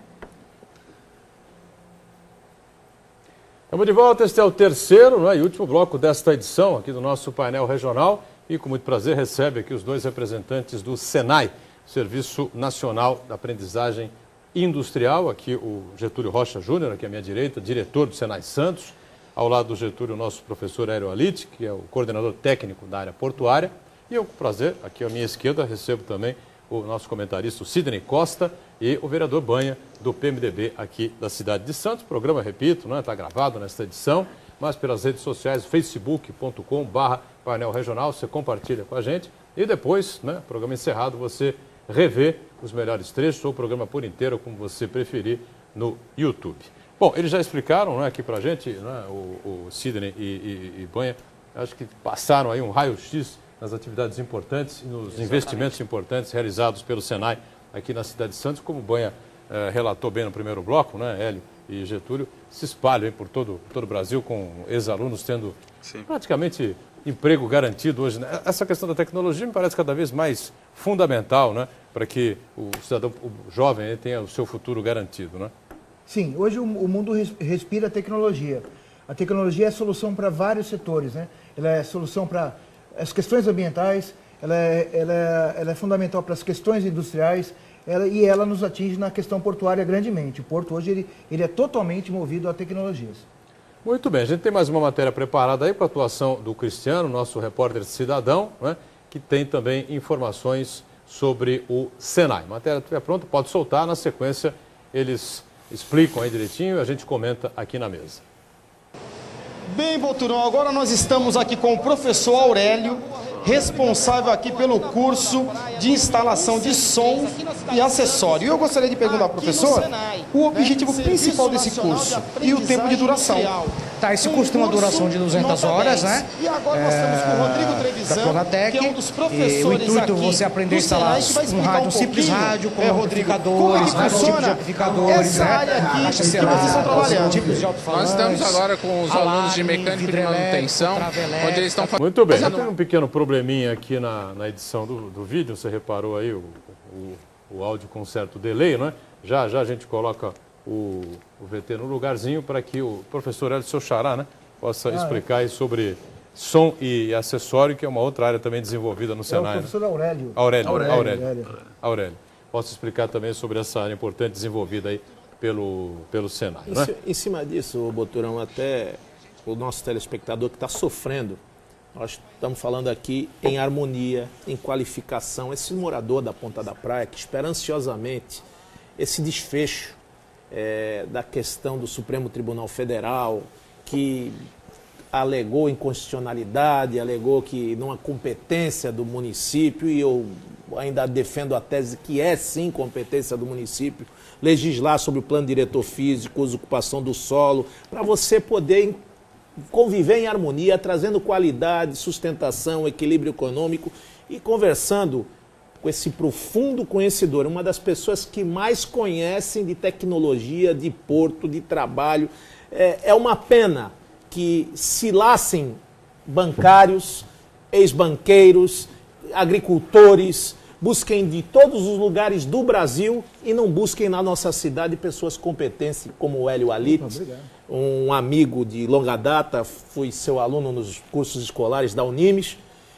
Estamos de volta, este é o terceiro e último bloco desta edição aqui do nosso painel regional e com muito prazer recebe aqui os 2 representantes do SENAI, Serviço Nacional da Aprendizagem Industrial, aqui o Getúlio Rocha Júnior, aqui à minha direita, diretor do SENAI Santos, ao lado do Getúlio, o nosso professor Hélio Alite, que é o coordenador técnico da área portuária, e eu, com prazer, aqui à minha esquerda, recebo também o nosso comentarista, o Sidney Costa, e o vereador Banha, do PMDB aqui da cidade de Santos. O programa, repito, está gravado nesta edição, mas pelas redes sociais, facebook.com/painel regional, você compartilha com a gente e depois, programa encerrado, você revê os melhores trechos ou o programa por inteiro, como você preferir, no YouTube. Bom, eles já explicaram aqui para a gente, o Sidney e Banha, acho que passaram aí um raio-x nas atividades importantes e nos investimentos importantes realizados pelo Senai aqui na cidade de Santos, como o Banha relatou bem no primeiro bloco, Hélio e Getúlio, se espalham por todo o Brasil com ex-alunos tendo praticamente emprego garantido hoje. Essa questão da tecnologia me parece cada vez mais fundamental, para que o cidadão, o jovem, tenha o seu futuro garantido, Sim, hoje o mundo respira tecnologia. A tecnologia é solução para vários setores, Ela é solução para as questões ambientais, ela é fundamental para as questões industriais e ela nos atinge na questão portuária grandemente. O porto hoje ele é totalmente movido a tecnologias. Muito bem, a gente tem mais uma matéria preparada aí para a atuação do Cristiano, nosso repórter cidadão, que tem também informações sobre o Senai. A matéria estiver pronta, pode soltar, na sequência eles explicam aí direitinho e a gente comenta aqui na mesa. Bem, Boturão, agora nós estamos aqui com o professor Aurélio, responsável aqui pelo curso de instalação de som e acessório. E eu gostaria de perguntar ao professor o objetivo principal desse curso e o tempo de duração. Tá, esse curso tem uma duração de 200 horas, E agora nós estamos com o Rodrigo Trevisan, que é um dos professores o intuito aqui é você aprender a instalar um rádio, simples rádio, com amplificadores, vários tipos de amplificadores, essa área aqui que vocês estão trabalhando. Tipos de Nós estamos agora com os alunos de mecânica e manutenção, onde eles estão fazendo... Muito bem, tem um pequeno probleminha aqui na edição do vídeo, você reparou aí o áudio com certo delay, Já a gente coloca o VT no lugarzinho para que o professor Hélio, seu xará, possa explicar aí sobre som e acessório, que é uma outra área também desenvolvida no Senai. É o professor Aurélio. Aurélio. Posso explicar também sobre essa área importante desenvolvida aí pelo Senai, Em cima disso, Boturão, até o nosso telespectador que está sofrendo, nós estamos falando aqui em harmonia, em qualificação, esse morador da Ponta da Praia que espera ansiosamente esse desfecho da questão do Supremo Tribunal Federal, que alegou inconstitucionalidade, alegou que não há competência do município, e eu ainda defendo a tese que é sim competência do município, legislar sobre o plano diretor físico, uso e ocupação do solo, para você poder conviver em harmonia, trazendo qualidade, sustentação, equilíbrio econômico e conversando com esse profundo conhecedor, uma das pessoas que mais conhecem de tecnologia, de porto, de trabalho. É uma pena que se lassem bancários, ex-banqueiros, agricultores, busquem de todos os lugares do Brasil e não busquem na nossa cidade pessoas competentes como o Hélio Alit, um amigo de longa data, fui seu aluno nos cursos escolares da Unimes,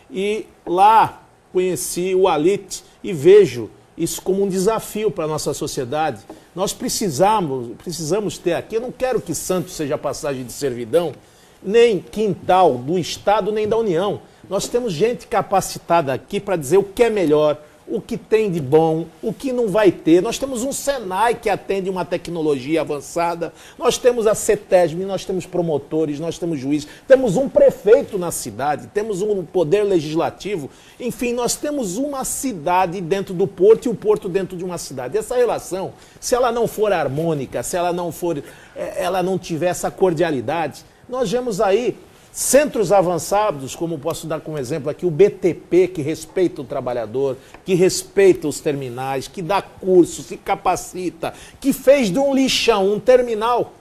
e lá conheci o Alit e vejo isso como um desafio para a nossa sociedade. Nós precisamos ter aqui, eu não quero que Santos seja passagem de servidão, nem quintal do Estado, nem da União. Nós temos gente capacitada aqui para dizer o que é melhor, o que tem de bom, o que não vai ter. Nós temos um Senai que atende uma tecnologia avançada, nós temos a CETESB, nós temos promotores, nós temos juízes, temos um prefeito na cidade, temos um poder legislativo, enfim, nós temos uma cidade dentro do porto e o porto dentro de uma cidade. Essa relação, se ela não for harmônica, se ela não tiver essa cordialidade, nós vemos aí centros avançados, como posso dar como exemplo aqui o BTP, que respeita o trabalhador, que respeita os terminais, que dá curso, se capacita, que fez de um lixão um terminal.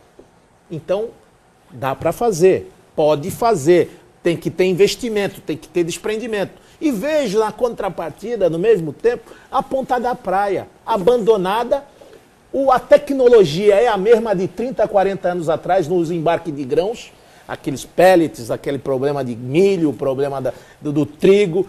Então, dá para fazer, pode fazer, tem que ter investimento, tem que ter desprendimento. E vejo na contrapartida, no mesmo tempo, a Ponta da Praia, abandonada. A tecnologia é a mesma de 30, 40 anos atrás, nos embarques de grãos, aqueles pellets, aquele problema de milho, o problema do trigo.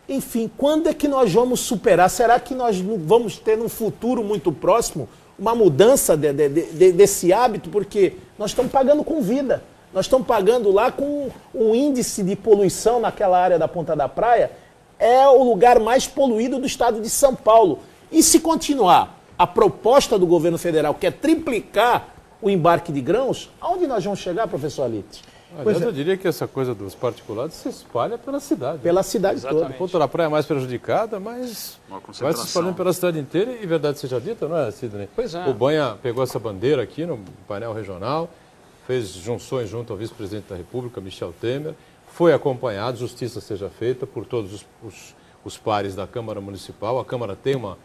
Enfim, quando é que nós vamos superar? Será que nós vamos ter num futuro muito próximo uma mudança desse hábito? Porque nós estamos pagando com vida. Nós estamos pagando lá com um índice de poluição naquela área da Ponta da Praia. É o lugar mais poluído do estado de São Paulo. E se continuar a proposta do governo federal, que é triplicar o embarque de grãos, aonde nós vamos chegar, professor Alit? Aliás, eu diria que essa coisa dos particulados se espalha pela cidade. Pela cidade toda. A Ponta da Praia é mais prejudicada, mas vai se espalhando pela cidade inteira e verdade seja dita, não é, Sidney? Pois é. O Banha pegou essa bandeira aqui no painel regional, fez junções junto ao vice-presidente da República, Michel Temer, foi acompanhado, justiça seja feita por todos os pares da Câmara Municipal. A Câmara tem uma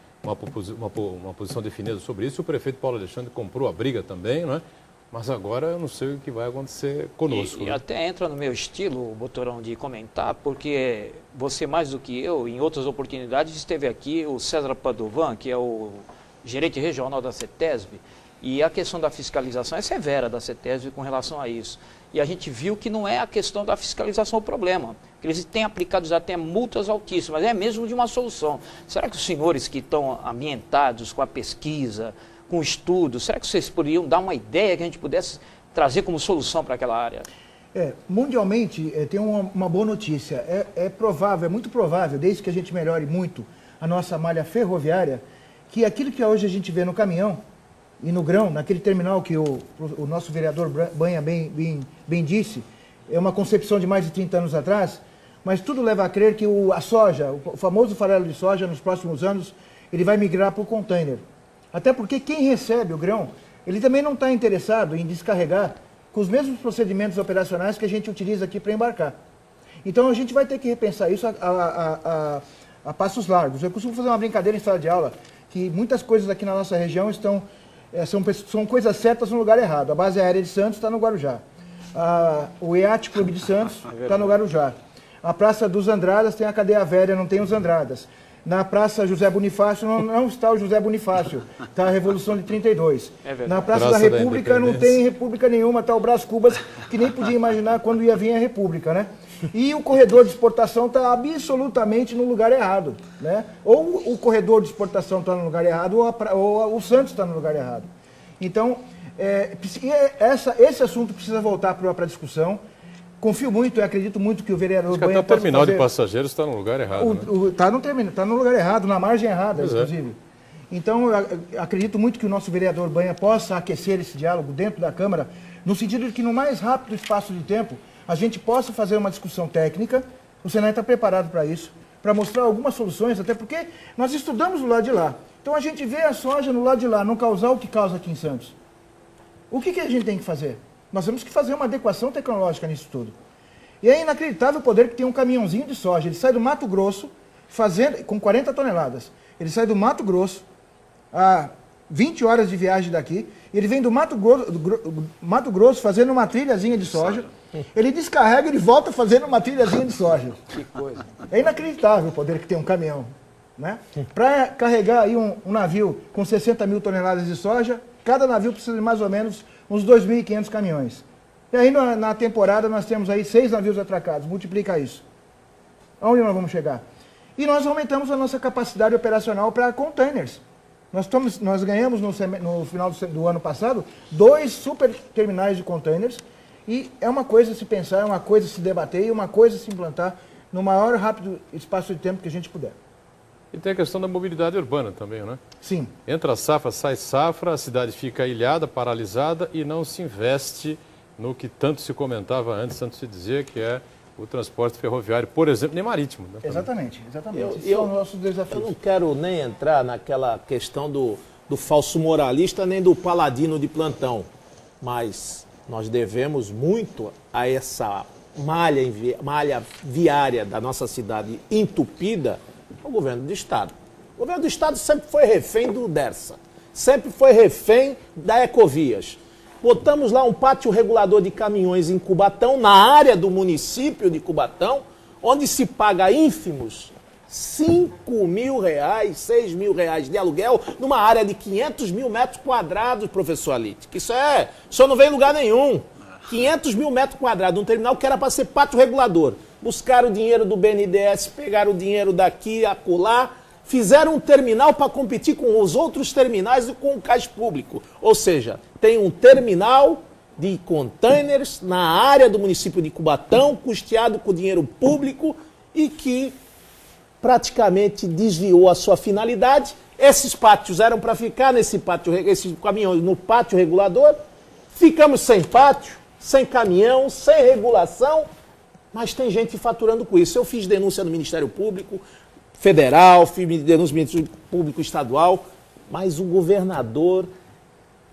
posição definida sobre isso. O prefeito Paulo Alexandre comprou a briga também, não é? Mas agora eu não sei o que vai acontecer conosco. E até entra no meu estilo, Boturão, de comentar, porque você mais do que eu, em outras oportunidades, esteve aqui o César Padovan, que é o gerente regional da CETESB, e a questão da fiscalização é severa da CETESB com relação a isso. E a gente viu que não é a questão da fiscalização o problema, que eles têm aplicado já até multas altíssimas, é mesmo de uma solução. Será que os senhores que estão ambientados com a pesquisa, com o estudo, será que vocês poderiam dar uma ideia que a gente pudesse trazer como solução para aquela área? Mundialmente, tem uma boa notícia. É provável, é muito provável, desde que a gente melhore muito a nossa malha ferroviária, que aquilo que hoje a gente vê no caminhão e no grão, naquele terminal que o nosso vereador Banha bem disse, é uma concepção de mais de 30 anos atrás, mas tudo leva a crer que a soja, o famoso farelo de soja, nos próximos anos, ele vai migrar para o container. Até porque quem recebe o grão, ele também não está interessado em descarregar com os mesmos procedimentos operacionais que a gente utiliza aqui para embarcar. Então a gente vai ter que repensar isso a passos largos. Eu costumo fazer uma brincadeira em sala de aula, que muitas coisas aqui na nossa região são coisas certas no lugar errado. A base aérea de Santos está no Guarujá. O Yacht Clube de Santos está no Guarujá. A Praça dos Andradas tem a cadeia velha, não tem os Andradas. Na Praça José Bonifácio não está o José Bonifácio, está a Revolução de 32. Na Praça da República não tem República nenhuma, está o Brás Cubas, que nem podia imaginar quando ia vir a República, né? E o corredor de exportação está absolutamente no lugar errado, né? Ou o corredor de exportação está no lugar errado, ou o Santos está no lugar errado. Então, esse assunto precisa voltar para a discussão. Confio muito e acredito muito que o vereador Banha até o terminal de passageiros está no lugar errado. Está no lugar errado, na margem errada, inclusive. Então, eu acredito muito que o nosso vereador Banha possa aquecer esse diálogo dentro da Câmara, no sentido de que no mais rápido espaço de tempo, a gente possa fazer uma discussão técnica. O Senai está preparado para isso, para mostrar algumas soluções, até porque nós estudamos do lado de lá. Então, a gente vê a soja no lado de lá, não causar o que causa aqui em Santos. O que a gente tem que fazer? Nós temos que fazer uma adequação tecnológica nisso tudo. E é inacreditável o poder que tem um caminhãozinho de soja. Ele sai do Mato Grosso, com 40 toneladas. Ele sai do Mato Grosso, a 20 horas de viagem daqui. Ele vem do Mato Grosso fazendo uma trilhazinha de soja. Ele descarrega e ele volta fazendo uma trilhazinha de soja. Que coisa. É inacreditável o poder que tem um caminhão. né? Para carregar aí um navio com 60 mil toneladas de soja, cada navio precisa de mais ou menos uns 2.500 caminhões. E aí na temporada nós temos aí 6 navios atracados, multiplica isso. Aonde nós vamos chegar? E nós aumentamos a nossa capacidade operacional para containers. Nós ganhamos no final do ano passado 2 super terminais de containers, e é uma coisa a se pensar, é uma coisa a se debater e uma coisa a se implantar no maior rápido espaço de tempo que a gente puder. E tem a questão da mobilidade urbana também, né? Sim. Entra safra, sai safra, a cidade fica ilhada, paralisada e não se investe no que tanto se comentava antes, tanto se dizia que é o transporte ferroviário, por exemplo, nem marítimo. Né? Exatamente. Esses são os nossos desafios. Eu não quero nem entrar naquela questão do falso moralista, nem do paladino de plantão, mas nós devemos muito a essa malha viária da nossa cidade entupida ao governo do Estado. O governo do Estado sempre foi refém do Dersa, sempre foi refém da Ecovias. Botamos lá um pátio regulador de caminhões em Cubatão, na área do município de Cubatão, onde se paga ínfimos R$5.000, R$6.000 de aluguel, numa área de 500 mil metros quadrados, professor Alite. Que isso não vem em lugar nenhum. 500 mil metros quadrados, um terminal que era para ser pátio regulador. Buscaram o dinheiro do BNDES, pegaram o dinheiro daqui, acolá, fizeram um terminal para competir com os outros terminais e com o cais público. Ou seja, tem um terminal de containers na área do município de Cubatão, custeado com dinheiro público e que praticamente desviou a sua finalidade. Esses pátios eram para ficar nesse pátio, esses caminhões no pátio regulador. Ficamos sem pátio, sem caminhão, sem regulação, mas tem gente faturando com isso. Eu fiz denúncia no Ministério Público Federal, fiz denúncia no Ministério Público Estadual, mas o governador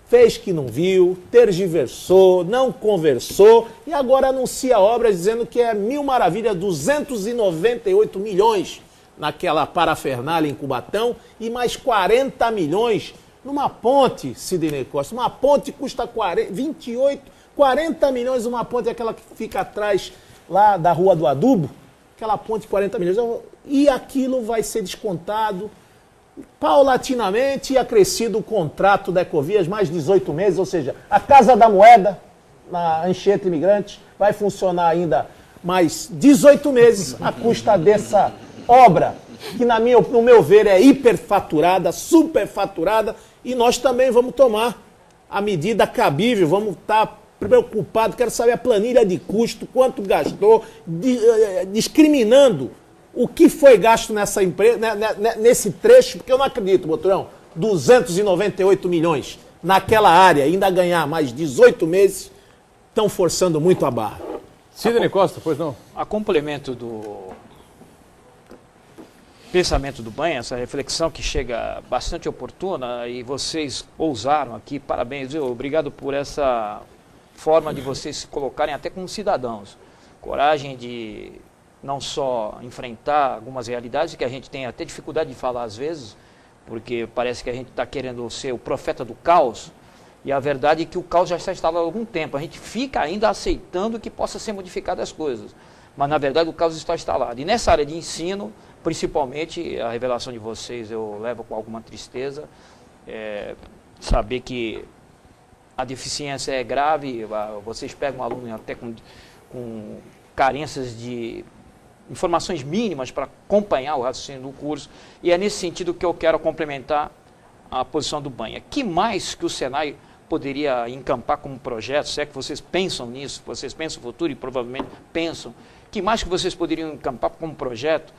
fez que não viu, tergiversou, não conversou e agora anuncia obras dizendo que é mil maravilhas, 298 milhões naquela parafernália em Cubatão e mais 40 milhões numa ponte, Sidney Costa. Uma ponte custa 40 milhões, uma ponte é aquela que fica atrás lá da Rua do Adubo, aquela ponte de 40 milhões. E aquilo vai ser descontado paulatinamente e acrescido o contrato da Ecovias, mais 18 meses, ou seja, a Casa da Moeda, na Anchieta Imigrantes, vai funcionar ainda mais 18 meses à custa dessa obra, que no meu ver é hiperfaturada, superfaturada, e nós também vamos tomar a medida cabível, vamos estar preocupados, quero saber a planilha de custo, quanto gastou, discriminando o que foi gasto nessa empresa, nesse trecho, porque eu não acredito, Boturão, 298 milhões naquela área, ainda ganhar mais 18 meses, estão forçando muito a barra. Sidney Costa, pois não? A complemento do pensamento do Banha, essa reflexão que chega bastante oportuna e vocês ousaram aqui, parabéns, viu? Obrigado por essa forma de vocês se colocarem até como cidadãos. Coragem de não só enfrentar algumas realidades que a gente tem até dificuldade de falar às vezes, porque parece que a gente está querendo ser o profeta do caos, e a verdade é que o caos já está instalado há algum tempo. A gente fica ainda aceitando que possa ser modificado as coisas, mas na verdade o caos está instalado. E nessa área de ensino, principalmente, a revelação de vocês eu levo com alguma tristeza, saber que a deficiência é grave, vocês pegam um aluno até com carências de informações mínimas para acompanhar o raciocínio do curso, e é nesse sentido que eu quero complementar a posição do Banha. Que mais que o Senai poderia encampar como projeto, se é que vocês pensam nisso, vocês pensam no futuro e provavelmente pensam, que mais que vocês poderiam encampar como projeto,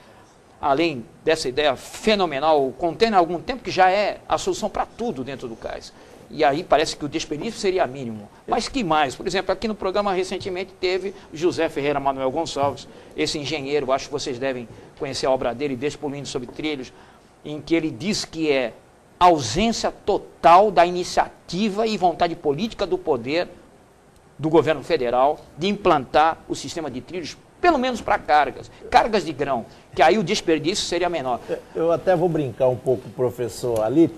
além dessa ideia fenomenal, o container há algum tempo que já é a solução para tudo dentro do cais. E aí parece que o desperdício seria mínimo. Mas que mais? Por exemplo, aqui no programa recentemente teve José Ferreira Manuel Gonçalves, esse engenheiro, acho que vocês devem conhecer a obra dele, Despoluindo sobre Trilhos, em que ele diz que é ausência total da iniciativa e vontade política do poder do governo federal de implantar o sistema de trilhos, pelo menos para cargas de grão, que aí o desperdício seria menor. Eu até vou brincar um pouco, professor Alite,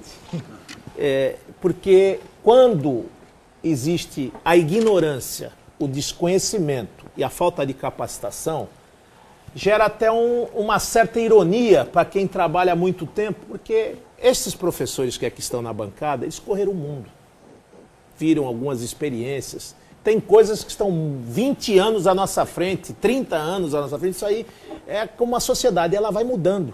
porque quando existe a ignorância, o desconhecimento e a falta de capacitação, gera até uma certa ironia para quem trabalha há muito tempo, porque esses professores que aqui estão na bancada, eles correram o mundo, viram algumas experiências, tem coisas que estão 20 anos à nossa frente, 30 anos à nossa frente, isso aí é como a sociedade, ela vai mudando.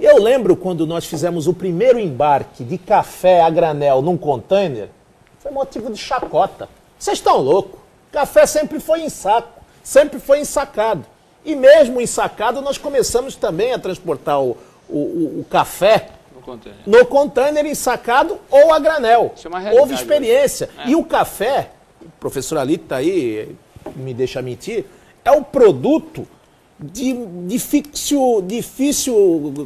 Eu lembro quando nós fizemos o primeiro embarque de café a granel num container, foi motivo de chacota. Vocês estão loucos? Café sempre foi em saco, sempre foi ensacado. E mesmo ensacado, nós começamos também a transportar o café no container ensacado ou a granel. Isso é uma realidade. Houve experiência. E o café, o professor Alito está aí, me deixa mentir, é o produto difícil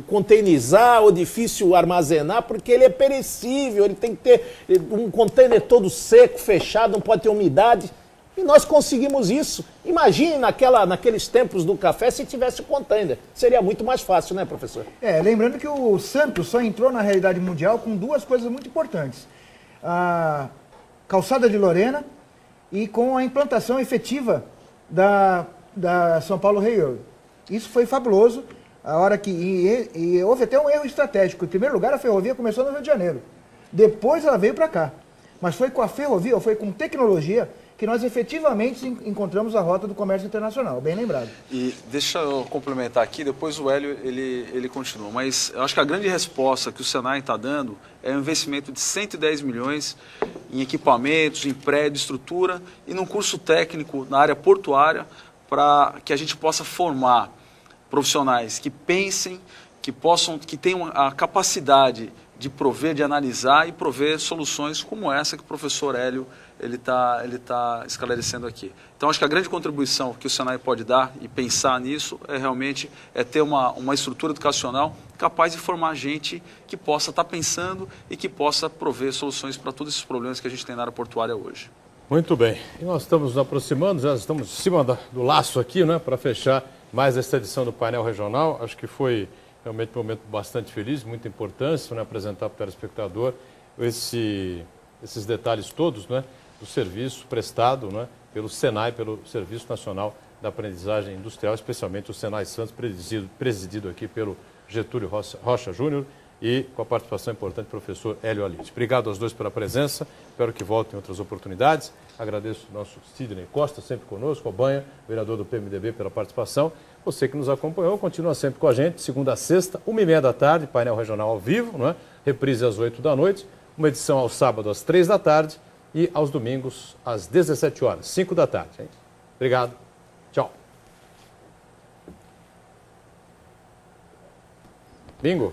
containerizar ou difícil armazenar, porque ele é perecível, ele tem que ter um container todo seco, fechado, não pode ter umidade. E nós conseguimos isso. Imagine naqueles tempos do café se tivesse o container. Seria muito mais fácil, né, professor? Lembrando que o Santos só entrou na realidade mundial com duas coisas muito importantes. A calçada de Lorena e com a implantação efetiva da São Paulo Railroad. Isso foi fabuloso. A hora que e houve até um erro estratégico. Em primeiro lugar, a ferrovia começou no Rio de Janeiro. Depois ela veio para cá. Mas foi com a ferrovia, ou foi com tecnologia, que nós efetivamente encontramos a rota do comércio internacional, bem lembrado. E deixa eu complementar aqui, depois o Hélio ele continua. Mas eu acho que a grande resposta que o Senai está dando é um investimento de 110 milhões em equipamentos, em prédio, estrutura e num curso técnico na área portuária para que a gente possa formar profissionais que pensem, que tenham a capacidade de prover, de analisar e prover soluções como essa que o professor Hélio ele tá esclarecendo aqui. Então, acho que a grande contribuição que o Senai pode dar e pensar nisso é realmente ter uma estrutura educacional capaz de formar gente que possa estar pensando e que possa prover soluções para todos esses problemas que a gente tem na área portuária hoje. Muito bem. E nós estamos nos aproximando, já estamos em cima do laço aqui, né, para fechar mais esta edição do Painel Regional. Acho que foi realmente um momento bastante feliz, muita importância, né, apresentar para o telespectador esses detalhes todos, né, do serviço prestado, né, pelo Senai, pelo Serviço Nacional da Aprendizagem Industrial, especialmente o Senai Santos, presidido aqui pelo Getúlio Rocha Júnior e com a participação importante do professor Hélio Alite. Obrigado aos dois pela presença, espero que voltem em outras oportunidades. Agradeço o nosso Sidney Costa, sempre conosco, a Banha, vereador do PMDB, pela participação. Você que nos acompanhou, continua sempre com a gente, segunda a sexta, 1h30 da tarde, painel regional ao vivo, não é? Reprise às 8 da noite, uma edição ao sábado às 3 da tarde e aos domingos às 17 horas, 5 da tarde. Hein? Obrigado, tchau. Bingo.